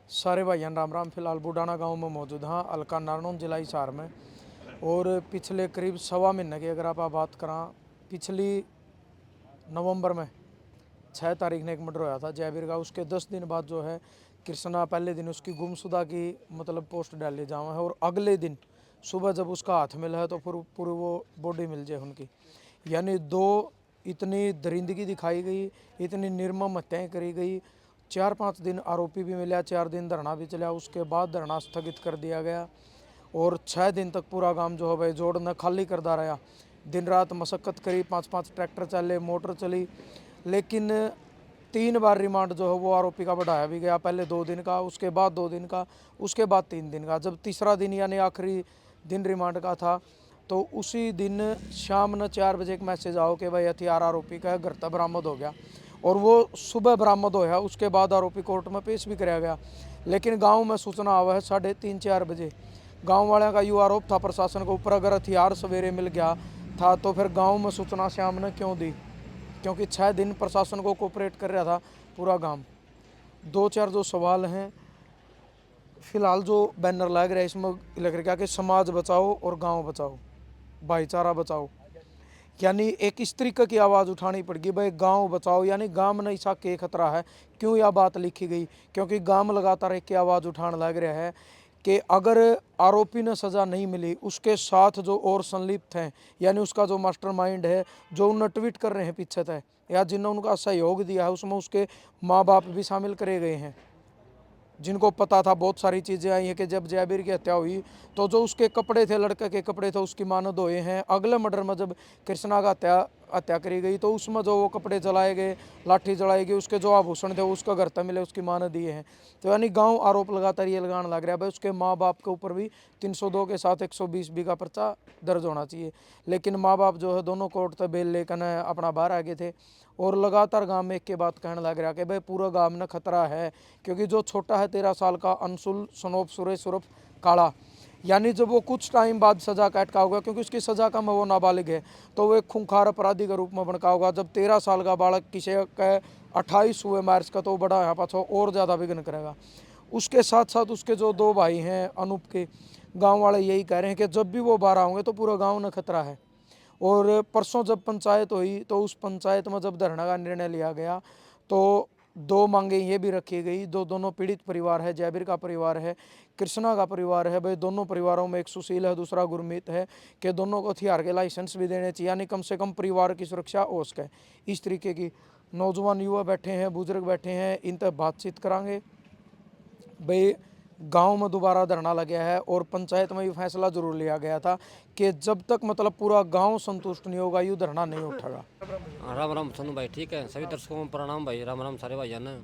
सारे भाइयों राम राम। फिलहाल बुडाना गांव में मौजूद हाँ, हल्का नारनौल जिला हिसार में। और पिछले करीब सवा महीने की अगर आप बात करा, पिछली नवंबर में 6 तारीख ने एक मर्डर होया था जयवीर का। उसके 10 दिन बाद जो है कृष्णा पहले दिन उसकी गुमशुदा की मतलब पोस्ट डाली जावा है, और अगले दिन सुबह जब उसका हाथ मिला है तो फिर पूरी वो बॉडी मिल जाए उनकी। यानी दो इतनी दरिंदगी दिखाई गई, इतनी निर्मम हत्याएं करी गई। 4-5 दिन आरोपी भी मिला, 4 दिन धरना भी चला, उसके बाद धरना स्थगित कर दिया गया। और 6 दिन तक पूरा काम जो है भाई जोड़ न खाली करता रहा। दिन रात मशक्क़त करी, 5-5 ट्रैक्टर चले, मोटर चली, लेकिन 3 बार रिमांड जो है वो आरोपी का बढ़ाया भी गया। पहले 2 दिन का, उसके बाद 2 दिन का, उसके बाद 3 दिन का। जब तीसरा दिन यानी आखिरी दिन रिमांड का था तो उसी दिन शाम न 4 बजे एक मैसेज आओ कि भाई हथियार आरोपी का है, घर तक बरामद हो गया। और वो सुबह बरामद होया, उसके बाद आरोपी कोर्ट में पेश भी कराया गया। लेकिन गांव में सूचना आवा है 3:30-4 बजे। गांव वालों का यू आरोप था प्रशासन के ऊपर, अगर हथियार सवेरे मिल गया था तो फिर गांव में सूचना शाम ने क्यों दी, क्योंकि 6 दिन प्रशासन को कोऑपरेट कर रहा था पूरा गांव। 2-4 जो सवाल हैं फिलहाल जो बैनर लग रहा है इसमें लिख रखा कि समाज बचाओ और गांव बचाओ, भाईचारा बचाओ। यानी एक इस तरीके की आवाज़ उठानी पड़ेगी भाई गांव बचाओ, यानी गांव में ऐसा के खतरा है। क्यों यह बात लिखी गई, क्योंकि गांव लगातार एक की आवाज़ उठाने लग रहा है कि अगर आरोपी ने सज़ा नहीं मिली, उसके साथ जो और संलिप्त हैं, यानी उसका जो मास्टरमाइंड है, जो उन्हें ट्वीट कर रहे हैं पीछे तय, या जिन्होंने उनका सहयोग दिया है, उसमें उसके माँ बाप भी शामिल करे गए हैं, जिनको पता था बहुत सारी चीज़ें आई हैं कि जब जयवीर की हत्या हुई तो जो उसके कपड़े थे, लड़के के कपड़े थे, उसकी मां ने धोए हैं। अगले मर्डर में जब कृष्णा का हत्या करी गई तो उसमें जो वो कपड़े जलाए गए, लाठी जलाई गई, उसके जो आभूषण थे उसका घर तक मिले, उसकी मां ने दिए हैं। तो यानी गांव आरोप लगातार ये लगाने लग रहा है भाई उसके माँ बाप के ऊपर भी 302 के साथ 120 का पर्चा दर्ज होना चाहिए। लेकिन माँ बाप जो है दोनों कोर्ट से बेल लेकर अपना बाहर आ गए थे। और लगातार गांव में एक के बात कहने लग रहा कि भाई पूरा गांव में खतरा है, क्योंकि जो छोटा है 13 साल का अंशुल सनोप सुरेश उर्फ काला, यानी जब वो कुछ टाइम बाद सजा काट का होगा, क्योंकि उसकी सजा कम है, वो नाबालिग है, तो वो एक खूंखार अपराधी के रूप में बनका होगा। जब 13 साल का बालक किसी का 28 हुए मार्च का, तो बड़ा यहाँ पाछो और ज़्यादा विघ्न करेगा। उसके साथ साथ उसके जो 2 भाई हैं अनूप के, गांव वाले यही कह रहे हैं कि जब भी वो बाहर होंगे तो पूरा गांव में खतरा है। और परसों जब पंचायत हुई तो उस पंचायत में जब धरना का निर्णय लिया गया तो 2 मांगे ये भी रखी गई। दोनों पीड़ित परिवार है, जयवीर का परिवार है, कृष्णा का परिवार है। भाई दोनों परिवारों में एक सुशील है, दूसरा गुरमीत है, कि दोनों को हथियार के लाइसेंस भी देने चाहिए, यानी कम से कम परिवार की सुरक्षा हो सके। इस तरीके की नौजवान युवा बैठे हैं, बुजुर्ग बैठे हैं, इन तक बातचीत करांगे। भाई गांव में दोबारा धरना लगा है और पंचायत में भी फैसला जरूर लिया गया था कि जब तक मतलब पूरा गांव संतुष्ट नहीं होगा ये धरना नहीं उठेगा। राम राम सोनू भाई, ठीक है। सभी दर्शकों को प्रणाम भाई, राम राम सारे भाई ने।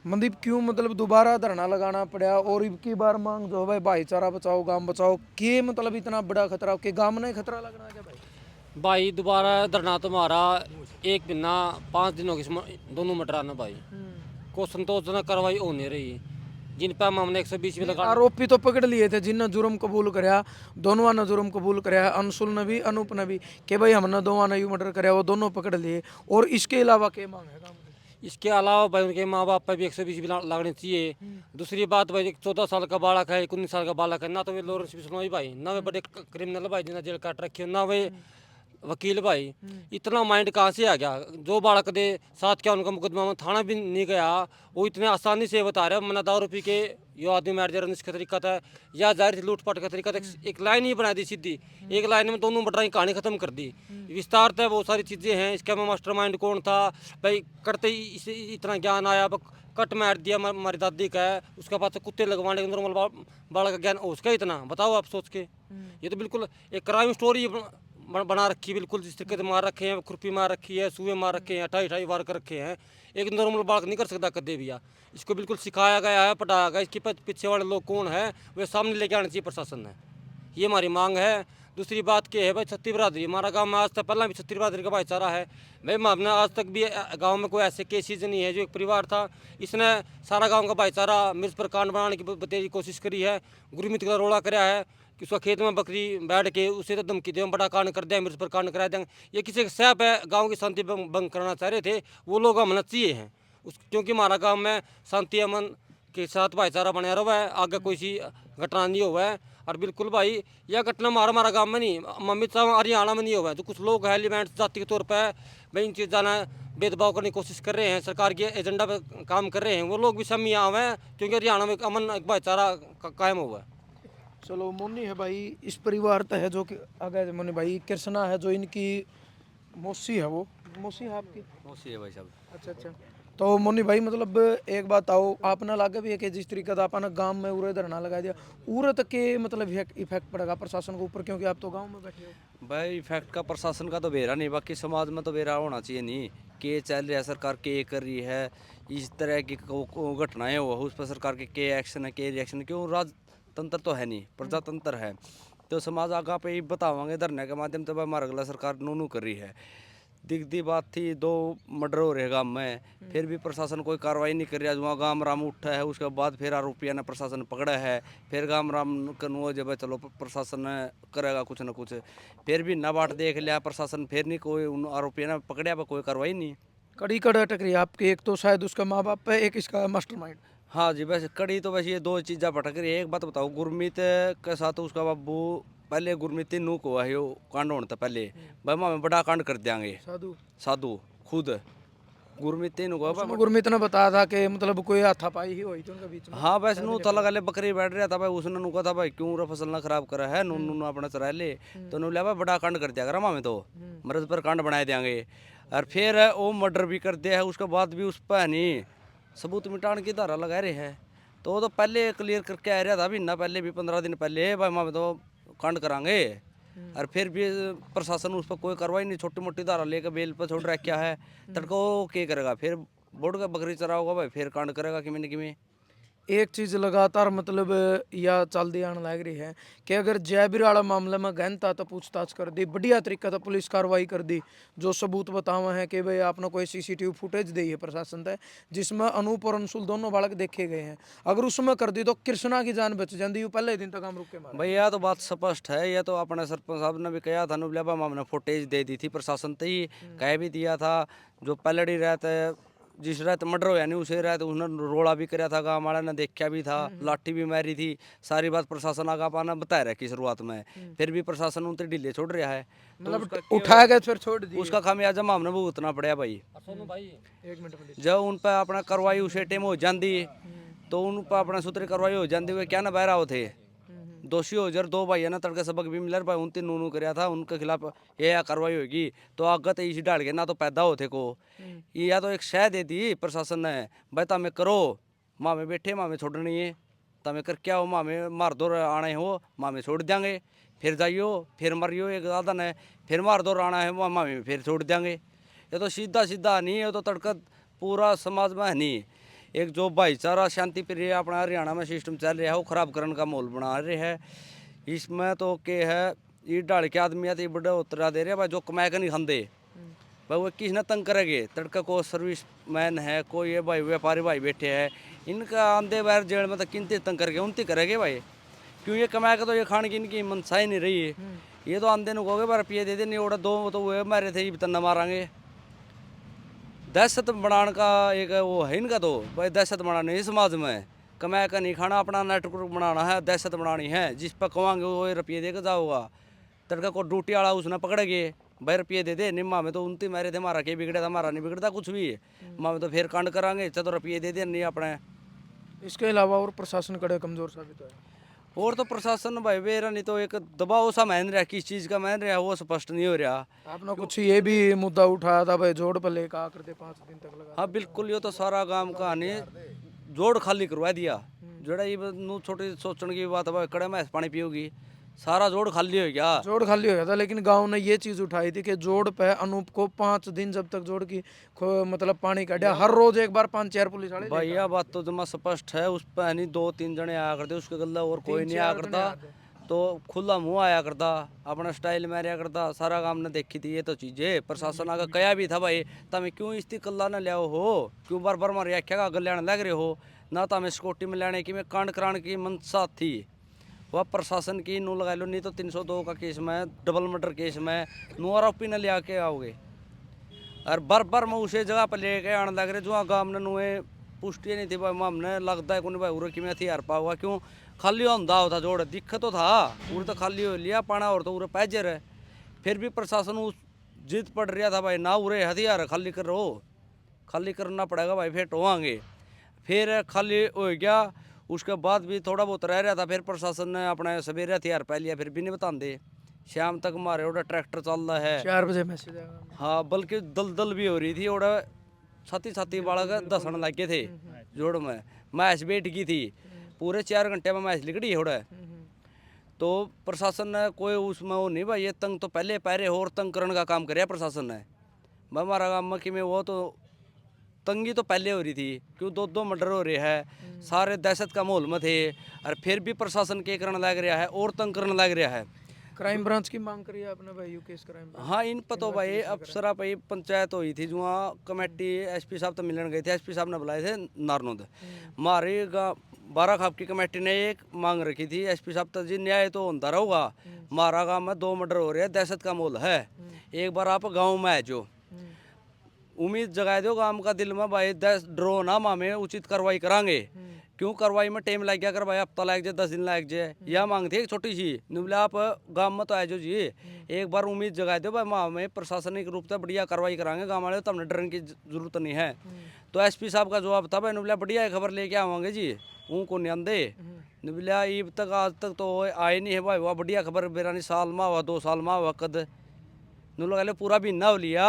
मनदीप क्यों मतलब दोबारा धरना लगाना पड़ा, और इबकी बार मांग जो भाई भाईचारा बचाओ गांव बचाओ, के मतलब इतना बड़ा खतरा के गांव में खतरा लगना है क्या भाई? भाई दोबारा धरना तुम्हारा 1 महीना 5 दिन हो गए दोनों मटराना भाई को संतोषजनक कार्रवाई हो नहीं रही, जिन पर हमने 120 भी लगा। आरोपी तो पकड़ लिए थे जिनने जुर्म कबूल कराया, दोनों ने जुर्म कबूल कराया, अंशुल ने भी अनूप ने भी, कि भाई हमने दोनों ने यू मर्डर कराया, वो दोनों पकड़ लिए। और इसके अलावा क्या मांग है गांव की? इसके अलावा भाई उनके माँ बाप पर भी 120 भी लगनी चाहिए। दूसरी बात भाई, 14 साल का बालक है, 19 साल का बालक है, ना तो वे लॉरेंस बिश्नोई भाई, ना वे बड़े क्रिमिनल भाई जिन्हें जेल काट रखी हो, ना वे वकील भाई। इतना माइंड कहाँ से आ गया? जो बालक दे साथ क्या उनका मुकदमा में थाना भी नहीं गया, वो इतने आसानी से बता रहे मना दारू पी के यो आदमी मार दे रहा, का तरीका था या जाहिर लूटपाट का तरीका था। एक लाइन ही बना दी सीधी, एक लाइन में दोनों बटराई कहानी खत्म कर दी। विस्तार था, बहुत सारी चीज़ें हैं इसका में मास्टरमाइंड कौन था भाई, करते ही इसे इतना ज्ञान आया। अब कट मार दिया हमारी दादी का है, उसके पास कुत्ते लगवाने के नॉर्मल बालक का ज्ञान उसका इतना, बताओ आप सोच के। ये तो बिल्कुल एक क्राइम स्टोरी बना रखी है, बिल्कुल जिस तरीके से मार रखे हैं, खुरपी मार रखी है, सुए मार रखे हैं, 28 वार कर रखे हैं। एक नॉर्मल बालक नहीं कर सकता कदे भी। इसको बिल्कुल सिखाया गया है, पढ़ाया गया। इसके पीछे वाले लोग कौन है वे सामने लेके आना चाहिए प्रशासन ने, ये हमारी मांग है। दूसरी बात क्या है भाई, छत्ती बरादरी हमारा गांव में आज तक पहला भी छत्ती बरादरी का भाईचारा है भाई। हमने आज तक भी गांव में कोई ऐसे केसेज नहीं है। जो एक परिवार था इसने सारा गांव का भाईचारा मिर्च पर कांड बनाने की बतेरी कोशिश करी है, गुरमीत का रोड़ा कराया है कि उसका खेत में बकरी बैठ के उसे तो धमकी दे बड़ा कांड कर दिया, मिर्च पर कांड करा देंगे। ये किसी के सैप है, गाँव की शांति भंग कराना चाह रहे थे वो लोग, हम चाहिए हैं उस, क्योंकि हमारा गाँव में शांति अमन के साथ भाईचारा बनाया रहा है, आगे कोई सी घटना नहीं हुआ है। और बिल्कुल भाई यह घटना हमारा गांव में नहीं, मम्मी साहब हरियाणा में नहीं हुआ है। जो कुछ लोग हैं एलिमेंट्स जाति के तौर पर भाई इन चीज़ जाना भेदभाव करने की कोशिश कर रहे हैं, सरकार के एजेंडा पे काम कर रहे हैं, वो लोग भी सब यहाँ हुए हैं, क्योंकि हरियाणा में अमन एक भाईचारा कायम हुआ है। चलो मुन्नी है भाई, इस परिवार तो है जो कि अगर मुन्नी भाई कृष्णा है जो इनकी मौसी है, वो मौसी है आपकी? मौसी है भाई साहब। अच्छा अच्छा। तो मुन्नी भाई मतलब एक बात आओ, आपने लागे भी है कि जिस तरीके से आपने गांव में उरे धरना लगा दिया, उरे तक के मतलब इफेक्ट पड़ेगा प्रशासन के ऊपर, क्योंकि आप तो गांव में बैठे हो। भाई इफेक्ट का प्रशासन का तो बेरा नहीं, बाकी समाज में तो बेरा होना चाहिए नहीं के चल रहा है, सरकार के कर रही है, इस तरह की घटनाएं हो उस पर सरकार के एक्शन है, के रिएक्शन, क्यों राजतंत्र तो है नहीं, प्रजातंत्र है। तो समाज आगा पे ही बतावांगे धरने के माध्यम से भाई हमारा अगला सरकार नू कर रही है। दिखती बात थी, 2 मर्डर हो रहे गांव में, फिर भी प्रशासन कोई कार्रवाई नहीं कर रहा। वहाँ गांव राम उठा है, उसके बाद फिर आरोपिया ने प्रशासन पकड़ा है, फिर गांव राम कनु जब चलो प्रशासन करेगा कुछ न कुछ, फिर भी न बाट देख लिया प्रशासन, फिर नहीं कोई उन आरोपिया ने पकड़ा, कोई कार्रवाई नहीं। कड़ी कड़ अटक रही है आपकी, एक तो शायद उसका माँ बाप है, एक इसका मास्टरमाइंड। हाँ जी, वैसे कड़ी तो वैसे ये 2 चीज़ें भटक रही है। एक बात बताओ, गुरमीत के साथ उसका बाबू पहले गुरमीत नू को है यो कांड होने तो पहले भाई हमें बड़ा कांड कर देंगे साधु साधु खुद गुरमीत नू को उसमें गुरमीत ने बताया था कि मतलब कोई हाथापाई ही हुई थी उनके बीच में। हाँ वैसे नू था लगा ले बकरी बैठ रहा था भाई, उसने नू कहा था भाई क्यों रे फसल ना खराब करा है, नू नू अपना चरा ले, तो नू लिया भाई बड़ा कांड कर दिया करा हमें तो मर्द पर कांड बनाए देंगे। और फिर वो मर्डर भी कर दिया है, उसके बाद भी उस पर नहीं सबूत मिटाने की धारा लगा रहे हैं। तो वो तो पहले क्लियर करके आ रहा था भी ना, पहले भी 15 दिन पहले भाई हमें तो कांड करांगे, और फिर भी प्रशासन उस पर कोई कार्रवाई नहीं, छोटी मोटी धारा लेकर बेल पर छोड़ रखा है। तड़को क्या करेगा, फिर बोर्ड का बकरी चरा होगा भाई, फिर कांड करेगा कि मैंने कि एक चीज लगातार मतलब या चलती आने लग रही है कि अगर जयबीर वाला मामले में गहनता तो पूछताछ कर दी, बढ़िया तरीका तो पुलिस कार्रवाई कर दी, जो सबूत बतावा है कि भाई आपने कोई सीसीटीवी फुटेज दी है प्रशासन तय जिसमें अनूप और अंशुल दोनों बालक देखे गए हैं, अगर उसमें कर दी तो कृष्णा की जान बच जाती है, पहले दिन तक हम रुक के मारे। भाई यह तो बात स्पष्ट है, यह तो अपने सरपंच साहब ने भी कहा था, नुबलिया हमने फुटेज दे दी थी प्रशासन तो ही कह भी दिया था, जो पलड़ी रहते जिस रात मर्डर हो यानी उसे रात उसने रोड़ा भी कराया था, गाँव वाले ने देखा भी था, लाठी भी मारी थी, सारी बात प्रशासन आगा पाना बताया रहा कि शुरुआत में, फिर भी प्रशासन उनसे ढीले छोड़ रहा है, मतलब उठाया गया फिर छोड़ दी, उसका खामियाजा हमने भुगतना पड़ा भाई। एक मिनट जब उन पर अपना कार्रवाई उसे टाइम हो जाती तो उन पर अपना सूत्र कार्रवाई हो जाती, हुए क्या ना बहरा होते दोषी हो जर 2 भाई है ना तड़के सबक भी मिलर भाई उन 3 नू कराया था, उनके खिलाफ ये कार्रवाई होगी तो आगत इसी डाल के ना तो पैदा होते को, या तो एक शह दे दी प्रशासन ने भाई तमें करो, माँ में बैठे माँ में छोड़नी है, तमें कर क्या हो, माँ में मार दो आने हो माँ में छोड़ देंगे, फिर जाइयो फिर मरियो एक आदन है, फिर मार दो आना है माँ में फिर छोड़ देंगे। ये तो सीधा सीधा नहीं है, तो तड़का पूरा समाज में है नहीं, एक जो भाईचारा शांति प्रिय अपना हरियाणा में सिस्टम चल रहा है वो खराब करने का माहौल बना रहे हैं। इसमें तो के है ये डाल के आदमी आते बड़े उतरा दे रहे भाई, जो कमाए का नहीं खाते भाई वो किस न तंग करेंगे, तड़का को सर्विस मैन है कोई ये भाई व्यापारी भाई बैठे हैं, इनका आंधे बाहर जेल में तो किनते तंग करके उनती करेंगे भाई, क्यों ये कमाए का तो ये खाने की इनकी मनसा ही नहीं रही है, ये तो आंधे नु कहोगे बार रुपये दे दे नहीं ओड़ा 2 तो वो मारे थे तना मारेंगे। दहशत बनाने का एक वो है इनका तो भाई, दहशत बनाने है समाज में, कमाया का नहीं खाना, अपना नेटवर्क बनाना है, दहशत बनानी है, जिस पर कमाएंगे वो रुपये देकर जाओगा, तड़का को ड्यूटी वाला उसने पकड़ेगे भाई रुपये दे दे, निम्मा में तो उनती मारे थे, हमारा क्या बिगड़ा था, हमारा नहीं बिगड़ता कुछ भी, माँ में तो फिर कांड करांगे चलो रुपये दे दे नहीं अपने। इसके अलावा और प्रशासन कड़े कमजोर साबित है, और तो प्रशासन भाई वेरा नहीं तो एक दबाव सा मान रहा, किस चीज़ का मान रहा वो स्पष्ट नहीं हो रहा। आपने कुछ ये भी मुद्दा उठाया था भाई, जोड़ पर लेकर आकर के 5 दिन तक लगा। हाँ बिल्कुल, ये तो सारा गांव का ने जोड़ खाली करवा दिया, जोड़ा ये नू छोटी सोचने की बात है, कड़े में पानी पियोगी सारा जोड़ खाली हो गया, जोड़ खाली हो गया था, लेकिन गांव ने ये चीज उठाई थी कि जोड़ पे अनूप को 5 दिन जब तक जोड़ की मतलब पानी काटा, हर रोज एक बार 5-4 पुलिस वाले भाई यह बात तो जमा स्पष्ट है, उस पर नहीं 2-3 जने आया करते उसके गला और कोई नहीं आया करता, तो खुला मुंह आया करता, अपना स्टाइल में आया करता, सारा काम ने देखी थी ये तो चीजें। प्रशासन आगे कया भी था भाई तमें क्यों इसकी कल्ला न लियाओ हो, क्यों बार बार मारे आख्या गले लग रहे हो ना, तमें सिक्योरिटी में लाने की में कांड कराने की मनसा थी, वह प्रशासन की नू लगा लो, नहीं तो 302 का केस में डबल मर्डर केस में नू आरोपी न ले आके आओगे, और बार बार मैं उसे जगह पर लेके आने लग रहे जो गाँव ने नुए पुष्टि नहीं थी भाई, हमने लगता है कोई भाई उरे कि मैं हथियार पाऊंगा क्यों खाली होता होता जोड़ दिक्कत तो था उरे तो खाली हो लिया पाना और तो उरे पैजर है। फिर भी प्रशासन उस जिद पड़ रहा था भाई ना उरे हथियार खाली करो, खाली करना पड़ेगा भाई फिर टोवांगे। फिर खाली हो गया, उसके बाद भी थोड़ा बहुत रह रहा था, फिर प्रशासन ने अपने सवेरे हथियार पा लिया, फिर भी नहीं बताते। शाम तक हमारे उड़ा ट्रैक्टर चल रहा है। 4 बजे मैसेज आएगा। हाँ बल्कि दलदल भी हो रही थी और छाती छाती बालक दसन लगे थे जोड़ में मैच बैठ गई थी, पूरे 4 घंटे में मैच लिकड़ी है। तो प्रशासन ने कोई उसमें वो नहीं भाई, ये तंग तो पहले पैरे हो और तंग करने का काम करे प्रशासन ने। भाई हमारा गाँव में कि में वो तो तंगी तो पहले हो रही थी क्यों 2-2 मर्डर हो रहे हैं, सारे दहशत का माहौल में थे और फिर भी प्रशासन के करने लग रहा है और तंग करने लग रहा है। क्राइम ब्रांच की मांग करी है आपने भाई, यूकेश क्राइम ब्रांच? हाँ इन पर तो भाई अफसरा भाई पंचायत हुई थी जो वहाँ कमेटी एसपी साहब तो मिलने गए थे, एसपी साहब ने बुलाए थे नारनौद। हमारे 12 खाप की कमेटी ने एक मांग रखी थी, एसपी साहब तो जी न्याय तो होता रहूगा, हमारा गाँव में 2 मर्डर हो रहे हैं, दहशत का माहौल है, एक बार आप गाँव में आ जाओ, उम्मीद जगा दो गांव का दिल में भाई 10 ड्रो ना मामे उचित कार्रवाई करांगे। क्यों कार्रवाई में टाइम लग गया कर भाई, हफ्ता लग जाए 10 दिन लग जाए, यह मांग थी एक छोटी सी बोले आप गांव में तो आ जाओ जी, एक बार उम्मीद जगा दो भाई माँ में प्रशासनिक रूप से बढ़िया कार्रवाई करांगे गाँव वाले, तो हमने डरने की जरूरत नहीं है। तो एसपी साहब का जवाब था भाई बोला बढ़िया खबर लेके आवांगे जी, उनको नहीं आंदे बोलिया ईब तक आज तक तो आए नहीं है भाई, वह बढ़िया खबर बेरानी साल में हुआ 2 साल में हुआ कद नुलो पूरा भी ना हो लिया।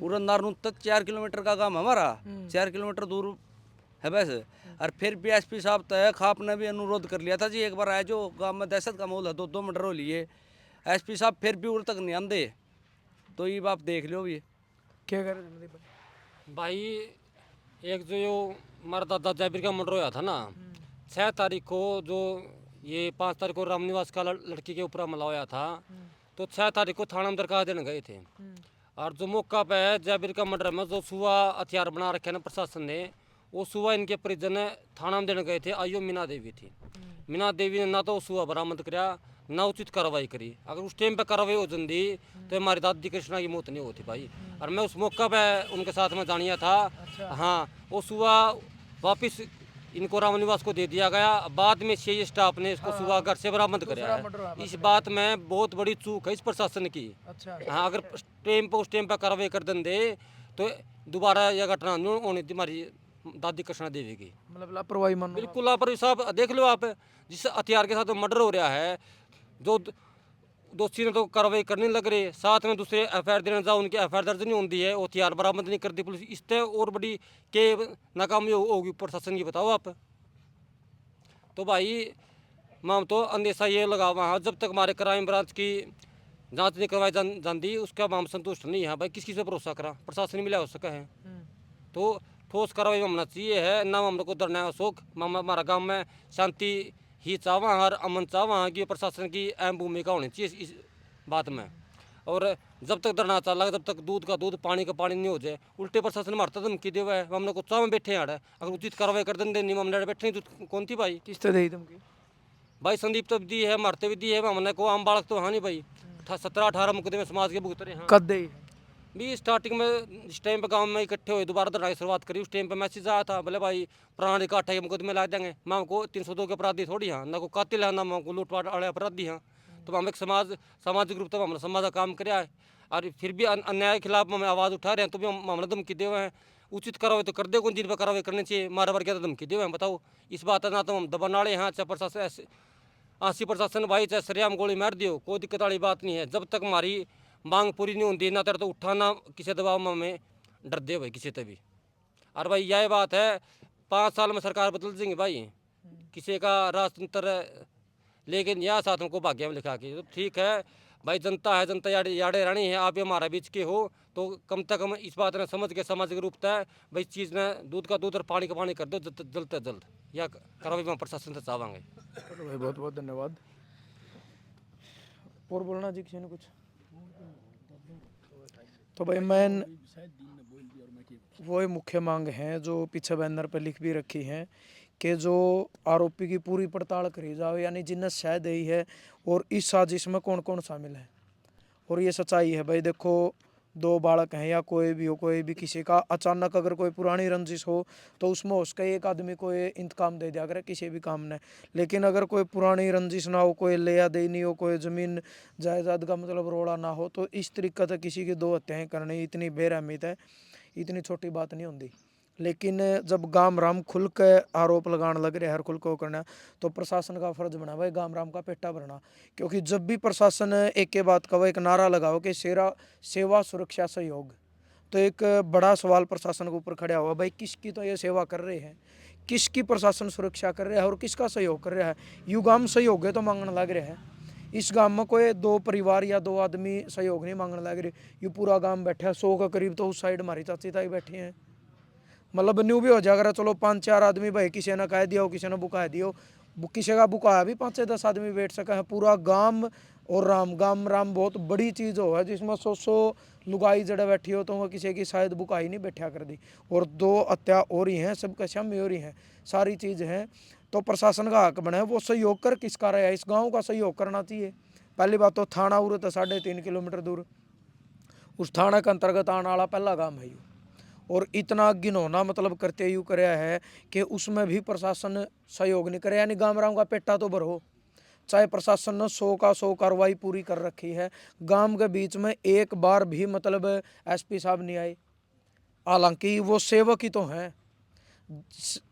पूरा नारनूत तक 4 किलोमीटर का काम हमारा, 4 किलोमीटर दूर है बस। और फिर भी एसपी साहब तय खाप ने भी अनुरोध कर लिया था जी एक बार आए जो गांव में दहशत का माहौल है, 2-2 मर्डर हो लिए, एसपी साहब फिर भी उर तक नहीं आंदे। तो ये बात देख लो भी क्या कर रहे थे भाई। एक जो हमारा दादा जाबिर का मर्डर हुआ था ना 6 तारीख को, जो ये 5 तारीख को रामनिवास का लड़की के ऊपर हमला हुआ था, तो 6 तारीख को थाना में दरखास्त देने गए थे। और जो मौका पे है जाबिर का मर्डर में जो सुबह हथियार बना रखे ना प्रशासन ने, वो सुबह इनके परिजन थाना में देने गए थे। आइयो मीना देवी थी, मीना देवी ने ना तो सुबह बरामद कराया ना उचित कार्रवाई करी। अगर उस टाइम पे कार्रवाई हो जाती तो हमारी दादी कृष्णा की मौत नहीं होती भाई। और मैं उस मौका पे उनके साथ में जानिया था। हाँ वो सुबह वापस इनको रामनिवास को दे दिया गया, बाद में सीआई स्टाफ ने इसको सुबह घर से बरामद कराया है। इस बात में बहुत बड़ी चूक है इस प्रशासन की। हाँ अगर उस टाइम पर कार्रवाई कर देंगे तो दोबारा यह घटना नहीं होनी थी हमारी दादी कृष्णा देवी की। मतलब लापरवाही मानो? बिल्कुल लापरवाही साहब, देख लो आप, जिस हथियार के साथ मर्डर हो रहा है, जो दोषी ने तो कार्रवाई करने लग रहे, साथ में दूसरे एफआईआर देने जाओ उनकी एफआईआर दर्ज नहीं होती है, वो हथियार बरामद नहीं करती पुलिस, इससे और बड़ी के नाकामी होगी प्रशासन की, बताओ आप। तो भाई माम तो अंदेशा ये लगा वहाँ, जब तक हमारे क्राइम ब्रांच की जांच नहीं करवाई जाती उसका माम संतुष्ट नहीं है भाई। किसी से भरोसा करा, प्रशासन मिला हो सका है तो ठोस कार्रवाई होना चाहिए है ना। हम लोग को डरना है शौक, हमारा गाँव में शांति ही चाहवा और अमन चाहवा कि प्रशासन की अहम भूमिका होनी चाहिए इस बात में। और जब तक डरना चला, जब तक दूध का दूध पानी का पानी नहीं हो जाए, उल्टे प्रशासन मारता धमकी दे हुआ है, हम लोग को चाह में बैठे हैं। अगर उचित कार्रवाई कर देंगे नहीं हम बैठे नहीं तो कौन थी भाई? किस तरह दी धमकी भाई संदीप तो दी है, मारते भी दी है, हमने को आम बालक तो हाँ नहीं भाई। 17-18 मुकदमे समाज के भुगत रहे हैं। कद दे? भी स्टार्टिंग में जिस टाइम पे गांव में इकट्ठे हुए दोबारा धरना की शुरुआत करी, उस टाइम पे मैसेज आया था बोले भाई पुराने इकट्ठे के मुकदमे ला देंगे। मैं को 302 के अपराधी थोड़ी हाँ, ना को कातिल है ना मैं को लूटपाट वाले अपराधी हैं। तो हम एक सामाजिक रूप से हमने समाज का काम कराया है, और फिर भी अन्याय के खिलाफ हम आवाज़ उठा रहे हैं, तो भी हमने धमकी दे हुए हैं। उचित कार्रवाई तो कर दे कौन, जिन पर कार्रवाई करनी चाहिए, मारा बार क्या धमकी दे हुए हैं बताओ। इस बात ना तो हम दबा नाले हैं, चाहे प्रशासन 80 प्रशासन भाई चाहे सरेआम गोली मार दियो, कोई दिक्कत वाली बात नहीं है। जब तक हमारी मांग पूरी नहीं होती ना तेरे तो उठाना किसी दबाव में हमें डर दे भाई किसी तभी। और भाई यह बात है 5 साल में सरकार बदल देंगे भाई, किसी का राजतंत्र, लेकिन यह साथ को भाग्य में लिखा के तो ठीक है भाई। जनता है, जनता याड़े रानी है, आप भी हमारा बीच के हो तो कम से कम इस बात ने समझ के सामाजिक रूप से भाई चीज़ ने दूध का दूध और पानी का पानी कर दो जल्द से जल्द, या कार्रवाई में प्रशासन से चाहेंगे। चलो भाई बहुत बहुत धन्यवाद। और बोलना जी किसी ने कुछ? तो भाई मैन वो मुख्य मांग हैं जो पीछे बैनर पर लिख भी रखी हैं कि जो आरोपी की पूरी पड़ताल करी जाए, यानी जिन्हें शह दी है और इस साजिश में कौन कौन शामिल है। और ये सच्चाई है भाई। देखो दो बालक हैं या कोई भी हो, कोई भी किसी का अचानक अगर कोई पुरानी रंजिश हो तो उसमें उसका एक आदमी को इंतकाम दे दिया करे किसी भी काम ने। लेकिन अगर कोई पुरानी रंजिश ना हो, कोई लिया देनी हो, कोई ज़मीन जायदाद का मतलब रोड़ा ना हो, तो इस तरीके से किसी की दो हत्याएं करनी इतनी बेरहमीत है, इतनी छोटी बात नहीं होती। लेकिन जब गाम राम खुल के आरोप लगाने लग रहे हर खुल को करना, तो प्रशासन का फर्ज बना भाई गाम राम का पेटा भरना। क्योंकि जब भी प्रशासन एक के बात का वो एक नारा लगाओ कि सेवा सुरक्षा सहयोग, तो एक बड़ा सवाल प्रशासन के ऊपर खड़ा हुआ, भाई किसकी तो ये सेवा कर रहे हैं, किसकी प्रशासन सुरक्षा कर रहा है और किसका सहयोग कर रहा है। यू गाम सहयोग है तो मांगने लग रहे हैं। इस गांव में कोई दो परिवार या दो आदमी सहयोग नहीं मांगने लग रहे, यू पूरा गांव बैठा है 100 के करीब। तो उस साइड हमारी चाची ताई बैठी हैं, मतलब न्यू भी हो जाएगा, चलो 5-4 आदमी भाई किसी ने कह दिया हो, किसी ने बुका दियो, किसी का बुकाया भी 5-10 आदमी बैठ सका है पूरा गांव। और गाम राम बहुत बड़ी चीज़ हो है जिसमें 100 लुगाई जड़े बैठी हो, तो वह किसी की शायद बुकाई नहीं बैठा कर दी। और 2 हत्या और ही हैं, सबका शम और ही हैं, सारी चीज़ हैं। तो प्रशासन का हक बना है वो सहयोग कर किसका रहा है, इस गाँव का सहयोग करना चाहिए। पहली बात तो थाना उरे तो 3.5 किलोमीटर दूर, उस थाना के अंतर्गत आने वाला पहला गाँव है। और इतना घिनौना मतलब करते यूँ कराया है कि उसमें भी प्रशासन सहयोग नहीं करे। यानी गाँव राम का पेटा तो भरो, चाहे प्रशासन ने 100 का 100 कार्रवाई पूरी कर रखी है, गांव के बीच में एक बार भी मतलब एसपी साहब नहीं आए। हालांकि वो सेवक ही तो हैं,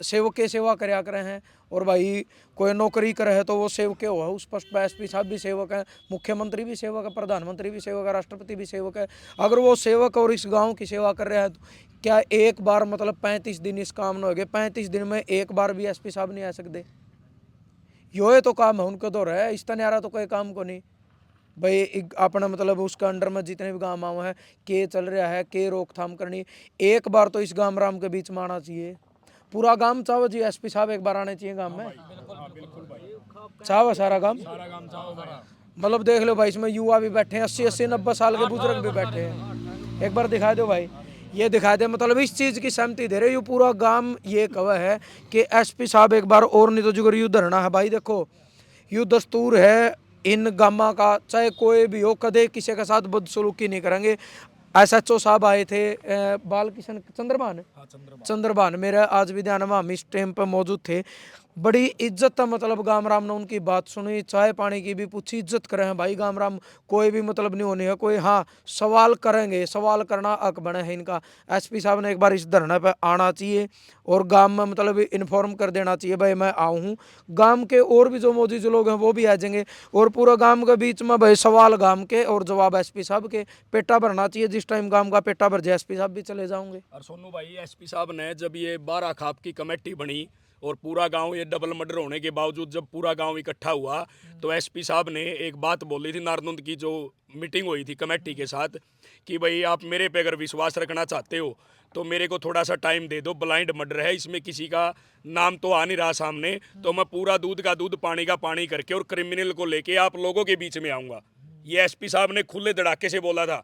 सेवक के सेवा करया करे हैं। और भाई कोई नौकरी करे है तो वो सेवक हो है, उस पर एसपी साहब भी सेवक है, मुख्यमंत्री भी सेवक है, प्रधानमंत्री भी सेवक है, राष्ट्रपति भी सेवक है। अगर वो सेवक और इस गांव की सेवा कर रहा है तो क्या एक बार मतलब 35 दिन इस काम में हो गए, 35 दिन में एक बार भी एसपी साहब नहीं आ सकते? यो तो काम है उनके तो रहे, इस तरह तो कोई काम को नहीं भाई। अपना मतलब उसका अंडर में जितने भी गाँव आए हैं के चल रहा है, के रोकथाम करनी, एक बार तो इस गाँव राम के बीच में आना चाहिए। पूरा गांव चाहो जी, एसपी साहब एक बार आने चाहिए गांव में, चाहो सारा गांव। मतलब देख लो भाई, इसमें युवा भी बैठे हैं, 80-90 साल के बुजुर्ग भी बैठे हैं। एक बार दिखा दो भाई, ये दिखा दे, मतलब इस चीज़ की सहमति दे रहे। यू पूरा गांव ये कवा है कि एसपी साहब एक बार और नहीं तो जुगर यू धरना है। भाई देखो यू दस्तूर है इन गामा का, चाहे कोई भी हो, कदे किसी के साथ बदसलूकी नहीं करेंगे। SHO साहब आए थे, बाल किशन चंद्रभान मेरे आज भी ध्यान में, हम इस टाइम पर मौजूद थे। बड़ी इज्जत था, मतलब गाम राम ने उनकी बात सुनी, चाय पानी की भी पूछी, इज्जत करें हैं भाई गाम राम। कोई भी मतलब नहीं होनी है कोई, हाँ सवाल करेंगे, सवाल करना हक बना है इनका। एसपी साहब ने एक बार इस धरने पर आना चाहिए और गांव में मतलब इन्फॉर्म कर देना चाहिए भाई मैं आऊँ हूँ। गांव के और भी जो मौजूद लोग हैं वो भी आ जाएंगे, और पूरा गांव के बीच में भाई सवाल गांव के और जवाब एसपी साहब के, पेटा भरना चाहिए। जिस टाइम गांव का पेटा भर जाए एसपी साहब भी चले जाओगे। और सोनू भाई, एसपी साहब ने जब ये 12 खाप की कमेटी बनी और पूरा गांव ये डबल मर्डर होने के बावजूद जब पूरा गांव इकट्ठा हुआ, तो एसपी साहब ने एक बात बोली थी नारनौंद की जो मीटिंग हुई थी कमेटी के साथ, कि भाई आप मेरे पे अगर विश्वास रखना चाहते हो तो मेरे को थोड़ा सा टाइम दे दो। ब्लाइंड मर्डर है, इसमें किसी का नाम तो आ नहीं रहा सामने, तो मैं पूरा दूध का दूध पानी का पानी करके और क्रिमिनल को लेके आप लोगों के बीच में आऊँगा। ये एसपी साहब ने खुले धड़ाके से बोला था।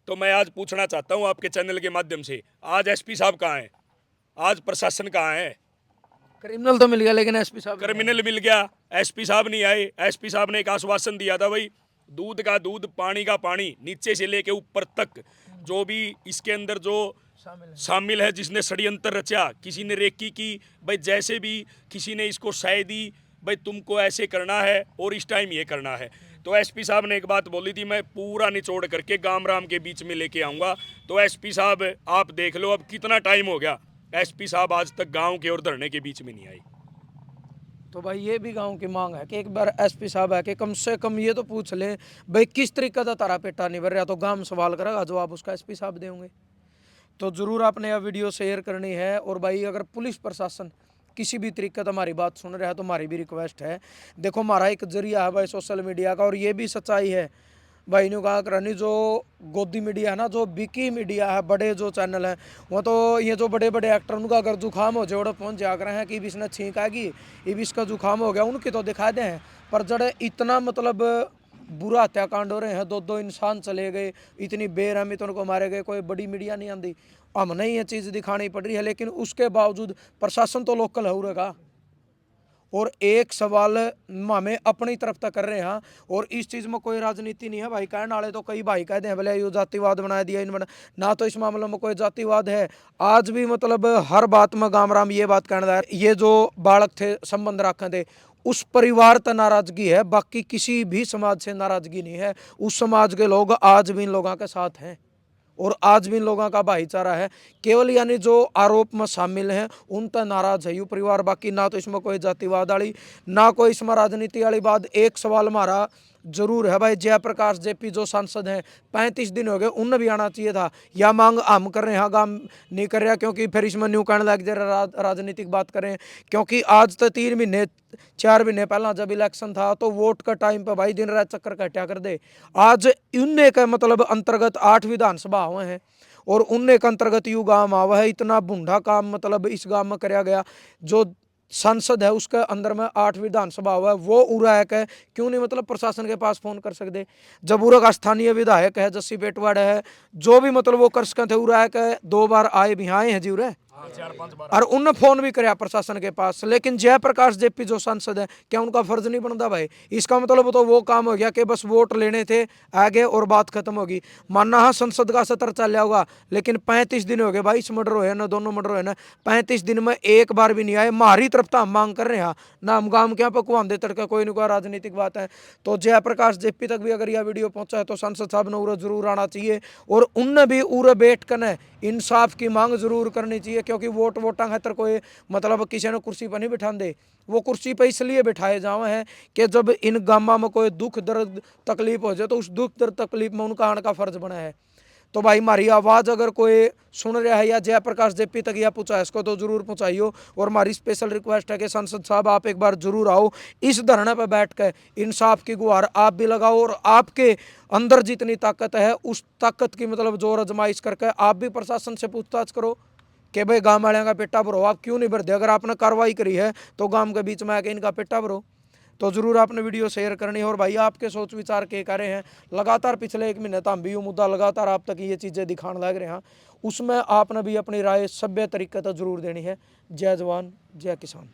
तो मैं आज पूछना चाहता हूँ आपके चैनल के माध्यम से, आज एसपी साहब कहाँ हैं? आज प्रशासन कहाँ है? क्रिमिनल तो मिल गया लेकिन एसपी साहब, क्रिमिनल मिल गया, एसपी साहब नहीं आए। एसपी साहब ने एक आश्वासन दिया था भाई दूध का दूध पानी का पानी, नीचे से लेके ऊपर तक जो भी इसके अंदर जो शामिल है, जिसने षड्यंत्र रचा, किसी ने रेकी की भाई, जैसे भी किसी ने इसको साय दी भाई तुमको ऐसे करना है और इस टाइम ये करना है। तो एसपी साहब ने एक बात बोली थी, मैं पूरा निचोड़ करके गाम राम के बीच में लेके आऊँगा। तो एसपी साहब आप देख लो अब कितना टाइम हो गया, एसपी साहब आज तक गांव के और धरने के बीच में नहीं आई। तो भाई ये भी गांव की मांग है कि एक बार एसपी साहब है कि कम से कम ये तो पूछ लें भाई किस तरीके का तारा पेटा नहीं भर रहा, तो गांव सवाल करेगा, जवाब उसका एसपी साहब देंगे। तो ज़रूर आपने यह वीडियो शेयर करनी है। और भाई अगर पुलिस प्रशासन किसी भी तरीके से हमारी बात सुन रहा है तो हमारी भी रिक्वेस्ट है, देखो हमारा एक जरिया है भाई सोशल मीडिया का, और ये भी सच्चाई है भाई ने कहा करनी, जो गोदी मीडिया है ना, जो बिकी मीडिया है, बड़े जो चैनल हैं, वो तो ये जो बड़े बड़े एक्टर उनका अगर जुकाम हो जोड़ पहुँच जा रहे हैं कि इब इसने छींक आएगी, इब इसका जुकाम हो गया, उनकी तो दिखा दे हैं। पर जड़े इतना मतलब बुरा हत्याकांड हो रहे हैं, 2-2 इंसान चले गए, इतनी बेरहमी तो उनको मारे गए, कोई बड़ी मीडिया नहीं आती, हमने ये चीज़ दिखानी पड़ रही है। लेकिन उसके बावजूद प्रशासन तो लोकल है उरेगा, और एक सवाल हमें अपनी तरफ तक कर रहे हैं। और इस चीज़ में कोई राजनीति नहीं है भाई। कहने वाले तो कई भाई कहते हैं बोले यो जातिवाद बना दिया इन बना, ना तो इस मामले में कोई जातिवाद है। आज भी मतलब हर बात में गाम राम ये बात कहना है, ये जो बालक थे संबंध रखे थे उस परिवार तो नाराजगी है, बाकी किसी भी समाज से नाराजगी नहीं है। उस समाज के लोग आज भी इन लोगों के साथ हैं और आज भी इन लोगों का भाईचारा है। केवल यानी जो आरोप में शामिल हैं उन तक नाराज है यू परिवार, बाकी ना तो इसमें कोई जातिवाद वाली ना कोई इसमें राजनीति वाली बात। एक सवाल हमारा जरूर है भाई, जयप्रकाश जेपी जो सांसद हैं 35 दिन हो गए, उन्हें भी आना चाहिए था। या मांग हम कर रहे हैं, गाम नहीं कर रहा, क्योंकि फिर इसमें न्यू कहने लग जा राजनीतिक बात करें। क्योंकि आज तो 3 महीने 4 महीने पहला जब इलेक्शन था तो वोट का टाइम पे भाई दिन रात चक्कर कट्या कर दे। आज उनने का मतलब अंतर्गत 8 विधानसभा हुए हैं और उनने के अंतर्गत यू गांव आवा है। इतना बूढ़ा काम मतलब इस गांव में कराया गया। जो सांसद है उसके अंदर में 8 विधानसभा हुआ है, वो उरायक है, क्यों नहीं मतलब प्रशासन के पास फोन कर सकते। जब उरा का स्थानीय विधायक है जस्सी पेटवाड़ है, जो भी मतलब वो कर सकते थे, उरायक है 2 बार आए भी आए हैं जी उरे, और उनने फोन भी कराया प्रशासन के पास। लेकिन जयप्रकाश जेपी जो सांसद है, क्या उनका फर्ज नहीं बनता भाई? इसका मतलब तो वो काम हो गया कि बस वोट लेने थे आगे और बात खत्म होगी। मानना हाँ संसद का सत्र चल होगा, लेकिन 35 दिन हो गए भाई, इस मर्डर हुए ना, दोनों मर्डर हुए ना, 35 दिन में एक बार भी नहीं आए। हमारी तरफ तो हम मांग कर रहे हैं ना, हम गांव क्या पकवान दे तड़का, कोई नहीं कोई राजनीतिक बात है। तो जयप्रकाश जेपी तक भी अगर यह वीडियो पहुंचा है तो सांसद साहब ने उरे जरूर आना चाहिए और उनने भी उरे बैठ कर इंसाफ की मांग जरूर करनी चाहिए। क्योंकि वोटा खातर कोई मतलब किसी ने कुर्सी पर नहीं बिठा दे, वो कुर्सी पर इसलिए बिठाए जावे हैं कि जब इन गामा में कोई दुख दर्द तकलीफ हो जाए तो उस दुख दर्द तकलीफ में उनका आने का फर्ज बना है। तो भाई हमारी आवाज़ अगर कोई सुन रहा है या जयप्रकाश जेपी तक या पहुँचा इसको तो जरूर पहुँचाइयो। और हमारी स्पेशल रिक्वेस्ट है कि सांसद साहब आप एक बार जरूर आओ, इस धरने पर बैठ कर इंसाफ की गुहार आप भी लगाओ और आपके अंदर जितनी ताकत है उस ताकत की मतलब जोर आजमाइश करके आप भी प्रशासन से पूछताछ करो कि भाई गाँव वाले का पेटा भरो, आप क्यों नहीं भरते? अगर आपने कार्रवाई करी है तो गाँव के बीच में आके इनका पेटा भरो। तो जरूर आपने वीडियो शेयर करनी है। और भाई आपके सोच विचार के करे हैं, लगातार पिछले 1 महीने तो हम भी ये मुद्दा लगातार आप तक ये चीज़ें दिखाने लग रहे हैं, उसमें आपने भी अपनी राय सभ्य तरीके से जरूर देनी है। जय जवान जय किसान।